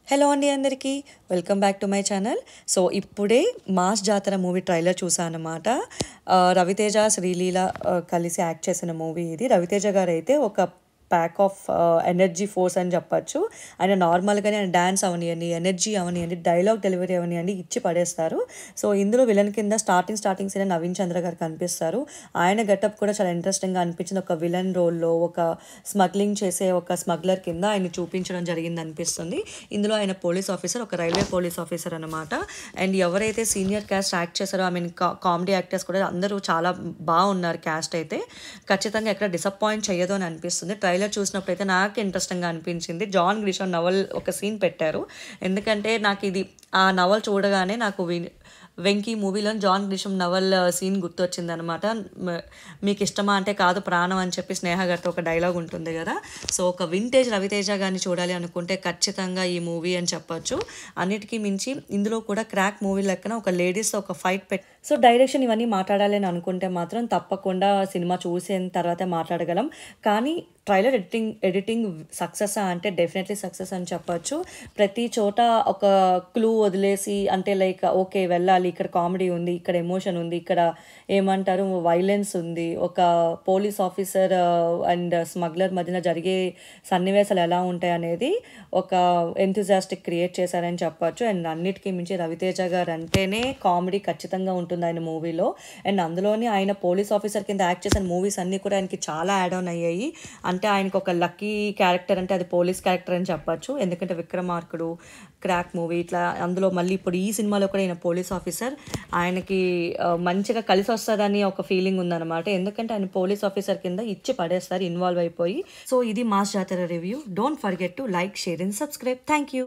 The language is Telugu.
హలో అండి అందరికీ welcome back to my channel. So ఇప్పుడే మాస్ జాతర మూవీ ట్రైలర్ చూసాను అనమాట. రవితేజ శ్రీలీల కలిసి యాక్ట్ చేసిన మూవీ ఇది. రవితేజ గారు అయితే ఒక ప్యాక్ ఆఫ్ ఎనర్జీ ఫోర్స్ అని చెప్పచ్చు. ఆయన నార్మల్గానే ఆయన డ్యాన్స్ అవనియండి, ఎనర్జీ అవనియండి, డైలాగ్ డెలివరీ అవనియండి ఇచ్చి పడేస్తారు. సో ఇందులో విలన్ కింద స్టార్టింగ్ సీన్ నవీన్ చంద్ర గారు కనిపిస్తారు. ఆయన గెటప్ కూడా చాలా ఇంట్రెస్టింగ్గా అనిపించింది. ఒక విలన్ రోల్లో ఒక స్మగ్లింగ్ చేసే ఒక స్మగ్లర్ కింద ఆయన చూపించడం జరిగింది అనిపిస్తుంది. ఇందులో ఆయన పోలీస్ ఆఫీసర్, ఒక రైల్వే పోలీస్ ఆఫీసర్ అనమాట. అండ్ ఎవరైతే సీనియర్ క్యాస్ట్ యాక్ట్ చేశారో, ఐ మీన్ కామెడీ యాక్టర్స్ కూడా అందరూ చాలా బాగున్నారు. క్యాస్ట్ అయితే ఖచ్చితంగా ఎక్కడ డిసప్పాయింట్ చేయదు అని అనిపిస్తుంది. ట్రైలర్ చూసినప్పుడు అయితే నాకు ఇంట్రెస్టింగ్గా అనిపించింది. జాన్ గ్రిషామ్ నవల్ ఒక సీన్ పెట్టారు. ఎందుకంటే నాకు ఇది ఆ నవల్ చూడగానే నాకు వెంకీ మూవీలో జాన్ గ్రిషామ్ నవల్ సీన్ గుర్తొచ్చింది అనమాట. మీకు ఇష్టమా అంటే కాదు ప్రాణం అని చెప్పి స్నేహ గారితో ఒక డైలాగ్ ఉంటుంది కదా. సో ఒక వింటేజ్ రవితేజ గారిని చూడాలి అనుకుంటే ఖచ్చితంగా ఈ మూవీ అని చెప్పొచ్చు. అన్నిటికీ మించి ఇందులో కూడా క్రాక్ మూవీ లెక్కన ఒక లేడీస్ ఒక ఫైట్ సో డైరెక్షన్ ఇవన్నీ మాట్లాడాలి అని అనుకుంటే మాత్రం తప్పకుండా సినిమా చూసిన తర్వాతే మాట్లాడగలం. కానీ ట్రైలర్ ఎడిటింగ్ సక్సెస్ అంటే డెఫినెట్లీ సక్సెస్ అని చెప్పొచ్చు. ప్రతి చోట ఒక క్లూ వదిలేసి, అంటే లైక్ ఓకే వెళ్ళాలి, ఇక్కడ కామెడీ ఉంది, ఇక్కడ ఎమోషన్ ఉంది, ఇక్కడ ఏమంటారు వైలెన్స్ ఉంది, ఒక పోలీస్ ఆఫీసర్ అండ్ స్మగ్లర్ మధ్యన జరిగే సన్నివేశాలు ఎలా ఉంటాయి అనేది ఒక ఎంతూజియాస్టిక్ క్రియేట్ చేశారని చెప్పొచ్చు. అండ్ అన్నిటికీ మించి రవితేజ గారు అంటేనే కామెడీ ఖచ్చితంగా ఉంటుంది ఆయన మూవీలో. అండ్ అందులోని ఆయన పోలీస్ ఆఫీసర్ కింద యాక్ట్ చేసిన మూవీస్ అన్నీ కూడా ఆయనకి చాలా యాడ్ ఆన్ అయ్యాయి. అంటే ఆయనకు ఒక లక్కీ క్యారెక్టర్ అంటే అది పోలీస్ క్యారెక్టర్ అని చెప్పొచ్చు. ఎందుకంటే విక్రమార్కుడు, క్రాక్ మూవీ, ఇట్లా అందులో మళ్ళీ ఇప్పుడు ఈ సినిమాలో కూడా ఈయన పోలీస్ ఆఫీసర్ ఆయనకి మంచిగా కలిసి వస్తుందని ఒక ఫీలింగ్ ఉందన్నమాట. ఎందుకంటే ఆయన పోలీస్ ఆఫీసర్ కింద ఇచ్చి పడేస్తారు ఇన్వాల్వ్ అయిపోయి. సో ఇది మాస్ జాతర review. Don't forget to like, share and subscribe. Thank you.